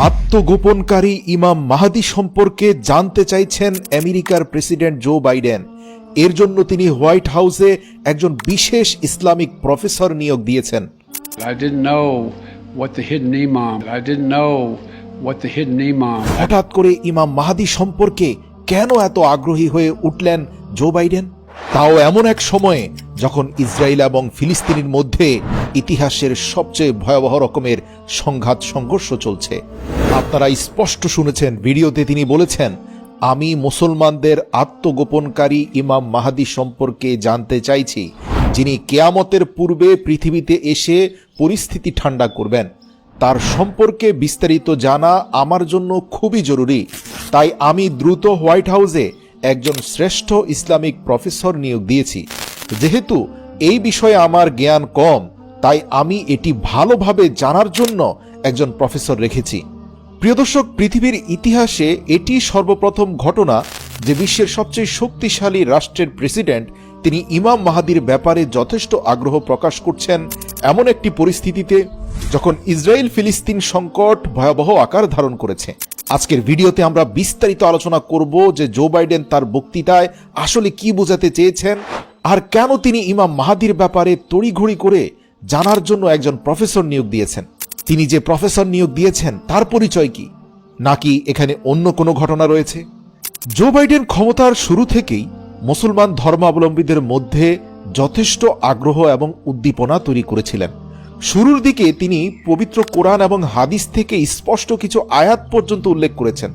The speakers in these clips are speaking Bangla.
আত্মগোপনকারী ইমাম মাহদী সম্পর্কে জানতে চাইছেন আমেরিকার প্রেসিডেন্ট জো বাইডেন। এর জন্য তিনি হোয়াইট হাউসে একজন বিশেষ ইসলামিক প্রফেসর নিয়োগ দিয়েছেন। হঠাৎ করে ইমাম মাহদী সম্পর্কে কেন এত আগ্রহী হয়ে উঠলেন জো বাইডেন? তাও এমন এক সময়ে যখন ইসরায়েল এবং ফিলিস্তিনের মধ্যে ইতিহাসের সবচেয়ে ভয়াবহ রকমের সংঘাত সংঘর্ষ চলছে। আপনারা স্পষ্ট শুনেছেন, ভিডিওতে তিনি বলেছেন, আমি মুসলমানদের আত্মগোপনকারী ইমাম মাহদী সম্পর্কে জানতে চাইছি, যিনি কিয়ামতের পূর্বে পৃথিবীতে এসে পরিস্থিতি ঠান্ডা করবেন। তার সম্পর্কে বিস্তারিত জানা আমার জন্য খুবই জরুরি। তাই আমি দ্রুত হোয়াইট হাউসে একজন শ্রেষ্ঠ ইসলামিক প্রফেসর নিয়োগ দিয়েছি। যেহেতু এই বিষয়ে আমার জ্ঞান কম, তাই আমি এটি ভালোভাবে জানার জন্য একজন প্রফেসর রেখেছি। প্রিয় দর্শক, পৃথিবীর ইতিহাসে এটি সর্বপ্রথম ঘটনা যে বিশ্বের সবচেয়ে শক্তিশালী রাষ্ট্রের প্রেসিডেন্ট তিনি ইমাম মাহদীর ব্যাপারে যথেষ্ট আগ্রহ প্রকাশ করছেন এমন একটি পরিস্থিতিতে যখন ইসরায়েল ফিলিস্তিন সংকট ভয়াবহ আকার ধারণ করেছে। আজকের ভিডিওতে আমরা বিস্তারিত আলোচনা করব যে জো বাইডেন তার বক্তৃতায় আসলে কি বোঝাতে চেয়েছেন, আর কেন তিনি ইমাম মাহদীর ব্যাপারে তড়িঘড়ি করে জানার জন্য একজন প্রফেসর নিয়োগ দিয়েছেন। তিনি যে প্রফেসর নিয়োগ দিয়েছেন তার পরিচয় কি, নাকি এখানে অন্য কোনো ঘটনা রয়েছে? জো বাইডেন ক্ষমতার শুরু থেকেই মুসলমান ধর্মাবলম্বীদের মধ্যে যথেষ্ট আগ্রহ এবং উদ্দীপনা তৈরি করেছিলেন। শুরুর দিকে তিনি পবিত্র কোরআন এবং হাদিস থেকে স্পষ্ট কিছু আয়াত পর্যন্ত উল্লেখ করেছেন।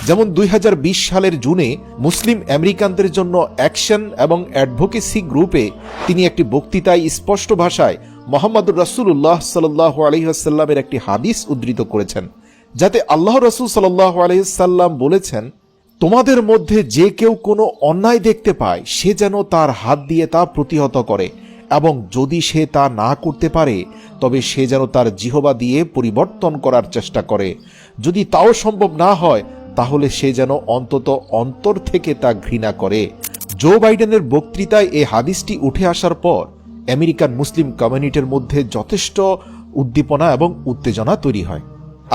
যেমন 2020 সালের জুনে মুসলিম আমেরিকানদের জন্য অ্যাকশন এবং অ্যাডভোকেসি গ্রুপে তিনি একটি বক্তৃতায় স্পষ্ট ভাষায় মুহাম্মদুর রাসূলুল্লাহ সাল্লাল্লাহু আলাইহি ওয়াসাল্লামের একটি হাদিস উদ্ধৃত করেছেন, যাতে আল্লাহ রাসূল সাল্লাল্লাহু আলাইহি ওয়াসাল্লাম বলেছেন, তোমাদের মধ্যে যে কেউ কোনো অন্যায় দেখতে পায় সে যেন তার হাত দিয়ে তা প্রতিহত করে, এবং যদি সে তা না করতে পারে তবে সে যেন তার জিহবা দিয়ে পরিবর্তন করার চেষ্টা করে। যদি তাও সম্ভব না হয় তাহলে সে যেন অন্তত অন্তর থেকে তা ঘৃণা করে। জো বাইডেনের বক্তৃতায় এই হাদিসটি উঠে আসার পর আমেরিকান মুসলিম কমিউনিটির মধ্যে যথেষ্ট উদ্দীপনা এবং উত্তেজনা তৈরি হয়।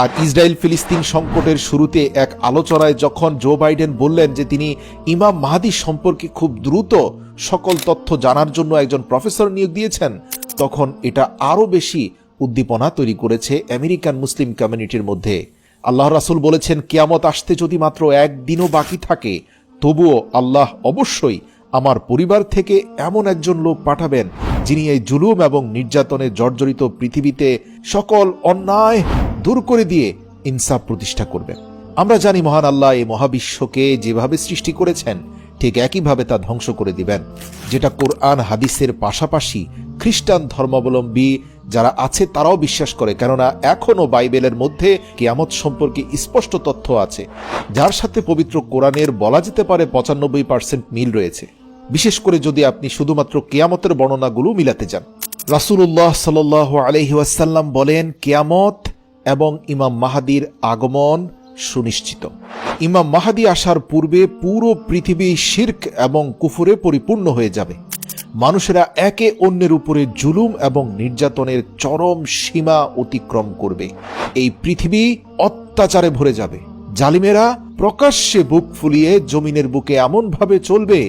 আর ইসরায়েল ফিলিস্তিন সংকটের শুরুতে এক আলোচনায় যখন জো বাইডেন বললেন যে তিনি ইমাম মাহদী সম্পর্কে খুব দ্রুত সকল তথ্য জানার জন্য একজন প্রফেসর নিয়োগ দিয়েছেন, তখন এটা আরও বেশি উদ্দীপনা তৈরি করেছে আমেরিকান মুসলিম কমিউনিটির মধ্যে। আল্লাহ রাসূল বলেছেন, কিয়ামত আসতে যদি মাত্র একদিনও বাকি থাকে তবুও আল্লাহ অবশ্যই আমার পরিবার থেকে এমন একজন লোক পাঠাবেন যিনি এই জুলুম এবং নির্যাতনে জর্জরিত পৃথিবীতে সকল অন্যায় দূর করে দিয়ে ইনসাফ প্রতিষ্ঠা করবেন। আমরা জানি মহান আল্লাহ এই মহাবিশ্বকে যেভাবে সৃষ্টি করেছেন ঠিক একইভাবে তা ধ্বংস করে দিবেন, যেটা কোরআন হাদিসের পাশাপাশি খ্রিস্টান ধর্মাবলম্বী যারা আছে তারাও বিশ্বাস করে। কেননা এখনও বাইবেলের মধ্যে কিয়ামত সম্পর্কে স্পষ্ট তথ্য আছে, যার সাথে পবিত্র কোরআনের বলা যেতে পারে 95% মিল রয়েছে, বিশেষ করে যদি আপনি শুধুমাত্র কিয়ামতের বর্ণনাগুলো মিলাতে যান। রাসূলুল্লাহ সাল্লাল্লাহু আলাইহি ওয়াসাল্লাম বলেন, কিয়ামত এবং ইমাম মাহদীর আগমন সুনিশ্চিত। ইমাম মাহদী আসার পূর্বে পুরো পৃথিবী শিরক এবং কুফরে পরিপূর্ণ হয়ে যাবে। মানুষেরা একে অন্যের উপরে জুলুম এবং নির্যাতনের চরম সীমা অতিক্রম করবে। এই পৃথিবী অত্যাচারে ভরে যাবে। জালিমেরা প্রকাশ্যে বুক ফুলিয়ে জমিনের বুকে এমনভাবে চলবে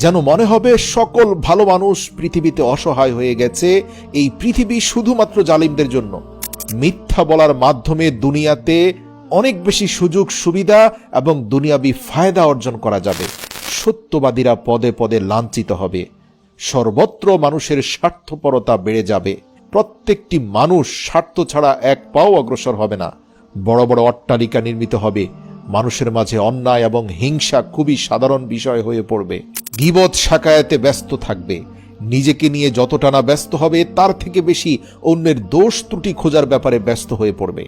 যেন মনে হবে সকল ভালো মানুষ পৃথিবীতে অসহায় হয়ে গেছে, এই পৃথিবী শুধুমাত্র জালিমদের জন্য। মিথ্যা বলার মাধ্যমে দুনিয়াতে অনেক বেশি সুযোগ সুবিধা এবং দুনিয়াবি ফায়দা অর্জন করা যাবে। সত্যবাদীরা পদে পদে লাঞ্ছিত হবে। সর্বত্র মানুষের স্বার্থপরতা বেড়ে যাবে। প্রত্যেকটি মানুষ স্বার্থ ছাড়া এক পাও অগ্রসর হবে না। বড় বড় অট্টালিকা নির্মিত হবে। মানুষের মাঝে অন্যায় এবং হিংসা খুবই সাধারণ বিষয় হয়ে পড়বে। গীবত শাকায়াতে ব্যস্ত থাকবে। নিজেকে নিয়ে যতটা না ব্যস্ত হবে তার থেকে বেশি অন্যের দোষ ত্রুটি খোঁজার ব্যাপারে ব্যস্ত হয়ে পড়বে।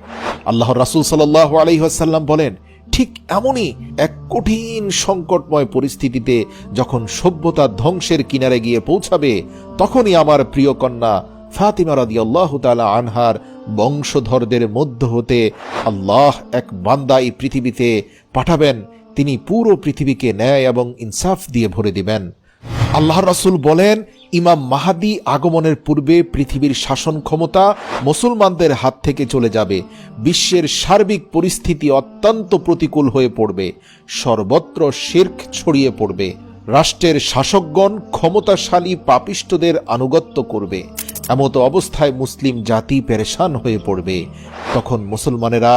আল্লাহর রাসূল সাল্লাল্লাহু আলাইহি ওয়াসাল্লাম বলেন, ঠিক এমনই এক কঠিন সংকটময় পরিস্থিতিতে যখন সভ্যতা ধ্বংসের কিনারে গিয়ে পৌঁছাবে, তখনই আমার প্রিয় কন্যা ফাতিমা রাদিয়াল্লাহু তাআলা আনহার বংশধরদের মধ্য হতে আল্লাহ এক বান্দা এই পৃথিবীতে পাঠাবেন। তিনি পুরো পৃথিবীকে ন্যায় এবং ইনসাফ দিয়ে ভরে দিবেন। আল্লাহর রাসূল বলেন, ইমাম মাহাদি আগমনের পূর্বে পৃথিবীর শাসন ক্ষমতা মুসলমানদের হাত থেকে চলে যাবে, বিশ্বের সার্বিক পরিস্থিতি অত্যন্ত প্রতিকূল হয়ে পড়বে, সর্বত্র শিরক ছড়িয়ে পড়বে, রাষ্ট্রের শাসকগণ ক্ষমতাশালী পাপিষ্ঠদের আনুগত্য করবে। এমতো অবস্থায় মুসলিম জাতি পেরেশান হয়ে পড়বে। তখন মুসলমানেরা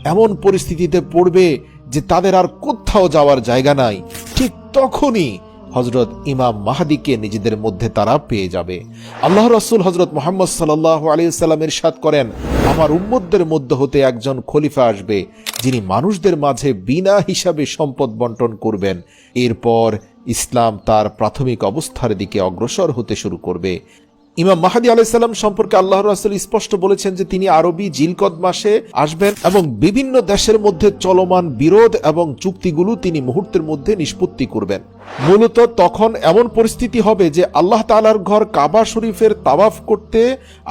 এমন পরিস্থিতিতে পড়বে যে তাদের আর কোথাও যাওয়ার জায়গা নাই। ঠিক তখনই হজরত ইমাম মাহাদিকে নিজেদের মধ্যে তারা পেয়ে যাবে। আল্লাহ রাসূল হজরত মুহাম্মদ সাল্লাল্লাহু আলাইহি ওয়াসাল্লাম ইরশাদ করেন, আমার উম্মতদের মধ্য হতে একজন খলিফা আসবে, যিনি মানুষদের মাঝে বিনা হিসাবে সম্পদ বন্টন করবেন। এরপর ইসলাম তার প্রাথমিক অবস্থার দিকে অগ্রসর হতে শুরু করবে। ইমাম মাহাদি আলাইহিস সালাম সম্পর্কে আল্লাহ রাসূল স্পষ্ট বলেছেন যে তিনি আরবি জিলকদ মাসে আসবেন এবং বিভিন্ন দেশের মধ্যে চলমান বিরোধ এবং চুক্তিগুলো তিনি মুহূর্তের মধ্যে নিষ্পত্তি করবেন। মূলত তখন এমন পরিস্থিতি হবে যে আল্লাহ তাআলার ঘর কাবা শরীফের তাওয়াফ করতে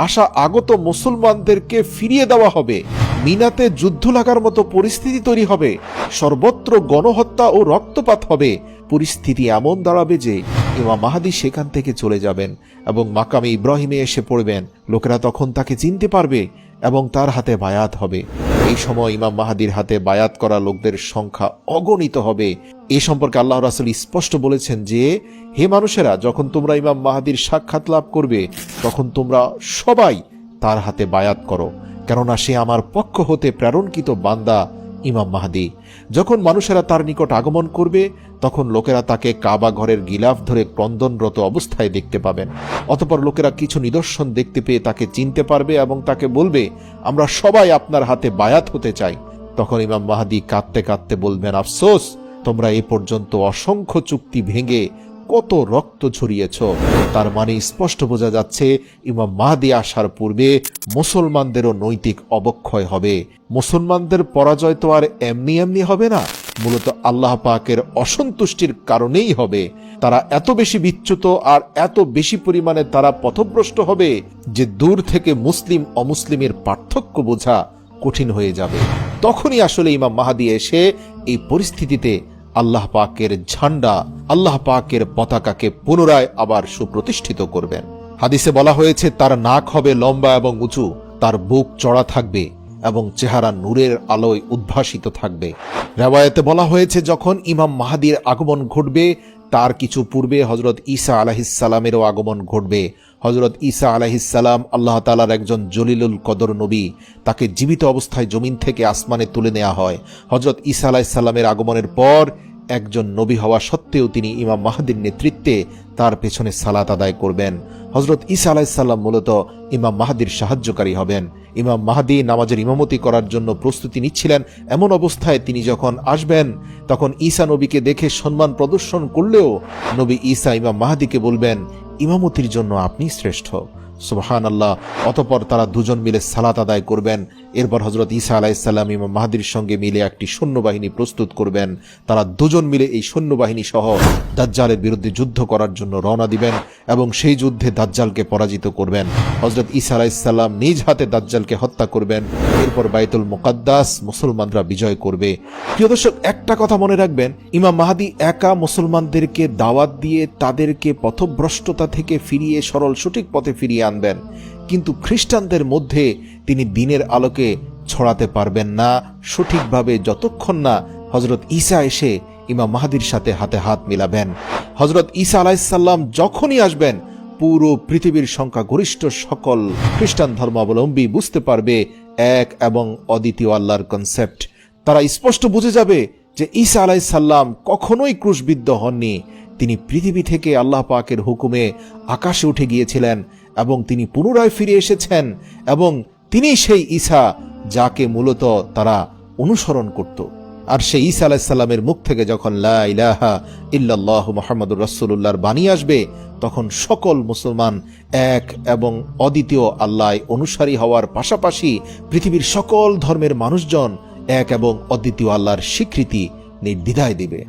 আসা আগত মুসলমানদেরকে ফিরিয়ে দেওয়া হবে, মিনাতে যুদ্ধ লাগার মতো পরিস্থিতি তৈরি হবে, সর্বত্র গণহত্যা ও রক্তপাত হবে। পরিস্থিতি এমন দাঁড়াবে যে ইমাম মাহাদি সেখান থেকে চলে যাবেন এবং মাকামে ইব্রাহিমে এসে পড়বেন। লোকেরা তখন তাকে চিনতে পারবে এবং তার হাতে বায়াত হবে। এই সময় ইমাম মাহাদির হাতে বায়াত করা লোকদের সংখ্যা অগণিত হবে। এ সম্পর্কে আল্লাহ রাসূল স্পষ্ট বলেছেন যে, হে মানুষেরা, যখন তোমরা ইমাম মাহাদির সাক্ষাৎ লাভ করবে তখন তোমরা সবাই তার হাতে বায়াত করো, কেননা সে আমার পক্ষ হতে প্রেরণকৃত বান্দা ইমাম মাহাদি। যখন মানুষেরা তার নিকট আগমন করবে তখন লোকেরা তাকে কাবা ঘরের গিলাফ ধরে ক্রন্দনরত অবস্থায় দেখতে পাবেন। অতঃপর লোকেরা কিছু নিদর্শন দেখতে পেয়ে তাকে চিনতে পারবে এবং তাকে বলবে, আমরা সবাই আপনার হাতে বায়াত হতে চাই। তখন ইমাম মাহাদি কাঁদতে কাঁদতে বলবেন, আফসোস, তোমরা এ পর্যন্ত অসংখ্য চুক্তি ভেঙে কত রক্ত ঝরিয়েছ। তার মানে স্পষ্ট বোঝা যাচ্ছে ইমাম মাহদি আসার পূর্বে মুসলমানদেরও নৈতিক অবক্ষয় হবে। মুসলমানদের পরাজয় তো আর এমনি এমনি হবে না, মূলত আল্লাহ পাকের অসন্তুষ্টির কারণেই হবে। তারা এত বেশি বিচ্যুত আর এত বেশি পরিমাণে তারা পথভ্রষ্ট হবে যে দূর থেকে মুসলিম অমুসলিমের পার্থক্য বোঝা কঠিন হয়ে যাবে। তখনই আসলে ইমাম মাহদি এসে এই পরিস্থিতিতে আল্লাহ পাকের ঝান্ডা, আল্লাহ পাকের পতাকাকে পুনরায় আবার সুপ্রতিষ্ঠিত করবেন। হাদিসে বলা হয়েছে তার নাক হবে লম্বা এবং উঁচু, তার বুক চড়া থাকবে এবং চেহারা নূরের আলোয় উদ্ভাসিত থাকবে। রিওয়ায়াতে বলা হয়েছে যখন ইমাম মাহদির আগমন ঘটবে তার কিছু পূর্বে হযরত ঈসা আলাইহিস সালামেরও আগমন ঘটবে। হযরত ঈসা আলাইহিস সালাম আল্লাহ তাআলার একজন জলিলুল কদর নবী, তাকে জীবিত অবস্থায় জমিন থেকে আসমানে তুলে নেওয়া হয়। হযরত ঈসা আলাইহিস সালামের আগমনের পর একজন নবী হওয়া সত্ত্বেও তিনি ইমাম মাহদির নেতৃত্বে তার পেছনে সালাত আদায় করবেন। হযরত ঈসা আলাইহিস সালাম মূলত ইমাম মাহদির সাহায্যকারী হবেন। ইমাম মাহদি নামাজের ইমামতি করার জন্য প্রস্তুতি নিচ্ছিলেন। এমন অবস্থায় তিনি যখন আসবেন তখন ঈসা নবীকে দেখে সম্মান প্রদর্শন করলেও নবী ঈসা ইমাম মাহদিকে বলবেন, ইমামতির জন্য আপনি শ্রেষ্ঠ। সুবহানাল্লাহ। অতঃপর তারা দুজন মিলে সালাত আদায় করবেন। এরপর হযরত ঈসা আলাইহিস সালাম ইমাম মাহদির সঙ্গে মিলে একটি সৈন্যবাহিনী প্রস্তুত করবেন। তারা দুজন মিলে এই সৈন্যবাহিনী সহ দাজ্জালের বিরুদ্ধে যুদ্ধ করার জন্য রওনা দিবেন এবং সেই যুদ্ধে দাজ্জালকে পরাজিত করবেন। হযরত ঈসা আলাইহিস সালাম নিজ হাতে দাজ্জালকে হত্যা করবেন। এরপর বাইতুল মুকাদ্দাস মুসলমানরা বিজয় করবে। প্রিয় দর্শক, একটা কথা মনে রাখবেন, ইমাম মাহদি একা মুসলমানদেরকে দাওয়াত দিয়ে তাদেরকে পথভ্রষ্টতা থেকে ফিরিয়ে সরল সঠিক পথে ফিরিয়ে আনবেন, কিন্তু খ্রিস্টানদের মধ্যে তিনি দ্বীনের আলোকে ছড়াতে পারবেন না সঠিকভাবে যতক্ষণ না হযরত ঈসা এসে ইমাম মাহদির সাথে হাতে হাত মিলাবেন। হযরত ঈসা আলাইহিস সালাম যখনই আসবেন পুরো পৃথিবীর সংখ্যাগরিষ্ঠ সকল খ্রিস্টান ধর্মাবলম্বী বুঝতে পারবে এক এবং অদ্বিতীয় আল্লাহর কনসেপ্ট। তারা স্পষ্ট বুঝে যাবে যে ঈসা আলাইহিস সালাম কখনোই ক্রুশবিদ্ধ হননি। তিনি পৃথিবী থেকে আল্লাহ পাকের হুকুমে আকাশে উঠে গিয়েছিলেন এবং তিনি পুনরায় ফিরে এসেছেন এবং তিনি সেই ঈসা যাকে মূলত তারা অনুসরণ করত। আর সেই ঈসা আলাইহিস সালামের মুখ থেকে যখন লা ইলাহা ইল্লাল্লাহু মুহাম্মাদুর রাসূলুল্লাহর বাণী আসবে তখন সকল মুসলমান এক এবং অদ্বিতীয় আল্লাহর অনুসারী হওয়ার পাশাপাশি পৃথিবীর সকল ধর্মের মানুষজন এক এবং অদ্বিতীয় আল্লাহর স্বীকৃতি নির্দ্বিধায় দিবে।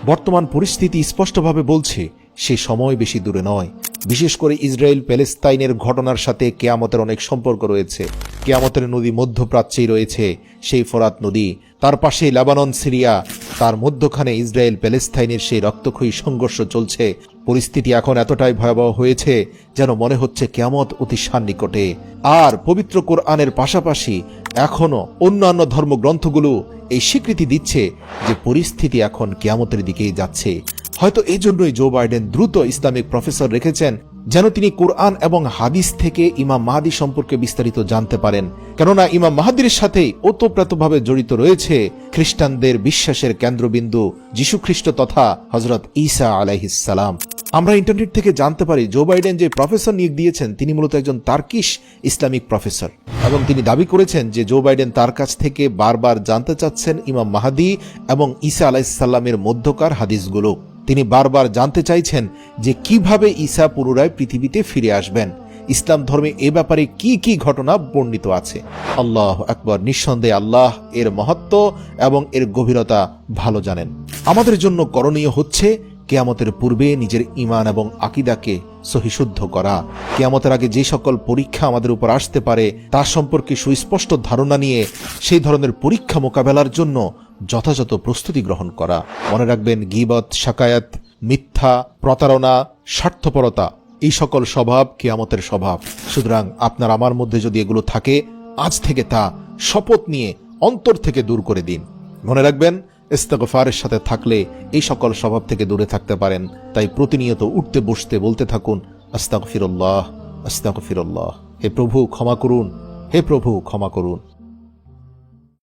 বর্তমান পরিস্থিতি স্পষ্টভাবে বলছে সে সময় বেশি দূরে নয়। বিশেষ করে ইসরায়েল প্যালেস্তাইনের ঘটনার সাথে কিয়ামতের অনেক সম্পর্ক রয়েছে। কিয়ামতের নদী মধ্যপ্রাচ্যেই রয়েছে সেই ফোরাত নদী, তার পাশে লেবানন সিরিয়া, তার মধ্যখানে ইসরায়েল প্যালেস্তাইনের সেই রক্তক্ষয়ী সংঘর্ষ চলছে। পরিস্থিতি এখন এতটাই ভয়াবহ হয়েছে যেন মনে হচ্ছে কিয়ামত অতি সান্নিকটে। আর পবিত্র কোরআনের পাশাপাশি এখনো অন্যান্য ধর্মগ্রন্থগুলো এই স্বীকৃতি দিচ্ছে যে পরিস্থিতি এখন কিয়ামতের দিকেই যাচ্ছে। হয়তো এই জন্যই জো বাইডেন দ্রুত ইসলামিক প্রফেসর রেখেছেন, যেন তিনি কোরআন এবং হাদিস থেকে ইমাম মাহদী সম্পর্কে বিস্তারিত জানতে পারেন। কেননা ইমাম মাহদীর সাথেই ওতপ্রোতভাবে জড়িত রয়েছে খ্রিস্টানদের বিশ্বাসের কেন্দ্রবিন্দু যীশু খ্রিস্ট তথা হযরত ঈসা আলাইহিস সালাম। আমরা ইন্টারনেট থেকে জানতে পারি জো বাইডেন যে প্রফেসর নিয়োগ দিয়েছেন তিনি মূলত একজন তার্কিশ ইসলামিক প্রফেসর, এবং তিনি দাবি করেছেন যে জো বাইডেন তার কাছ থেকে বারবার জানতে চাচ্ছেন ইমাম মাহদী এবং ঈসা আলাইহিস সালামের মধ্যকার হাদিসগুলো। তিনি বারবার জানতে চাইছেন যে কিভাবে ঈসা পুনরায় পৃথিবীতে ফিরে আসবেন, ইসলাম ধর্মে এ ব্যাপারে কি কি ঘটনা বর্ণিত আছে। আল্লাহ আকবার, নিঃসন্দেহে আল্লাহ এর মহত্ব এবং এর গভীরতা ভালো জানেন। আমাদের জন্য করণীয় হচ্ছে কিয়ামতের পূর্বে নিজের ঈমান এবং আকীদাকে সহিশুদ্ধ করা। কিয়ামতের আগে যে সকল পরীক্ষা আমাদের উপর আসতে পারে তার সম্পর্কে সুস্পষ্ট ধারণা নিয়ে সেই ধরনের পরীক্ষা মোকাবেলার জন্য যথাযথ প্রস্তুতি গ্রহণ করা। মনে রাখবেন, গীবত, শাকায়াত, মিথ্যা, প্রতারণা, স্বার্থপরতা এই সকল স্বভাব কিয়ামতের স্বভাব। সুতরাং আপনার আমার মধ্যে যদি এগুলো থাকে, আজ থেকে তা শপথ নিয়ে অন্তর থেকে দূর করে দিন। মনে রাখবেন, ইস্তেগফারের সাথে থাকলে এই সকল স্বভাব থেকে দূরে থাকতে পারেন। তাই প্রতিনিয়ত উঠতে বসতে বলতে থাকুন, আস্তাগফিরুল্লাহ, আস্তাগফিরুল্লাহ। হে প্রভু ক্ষমা করুন, হে প্রভু ক্ষমা করুন।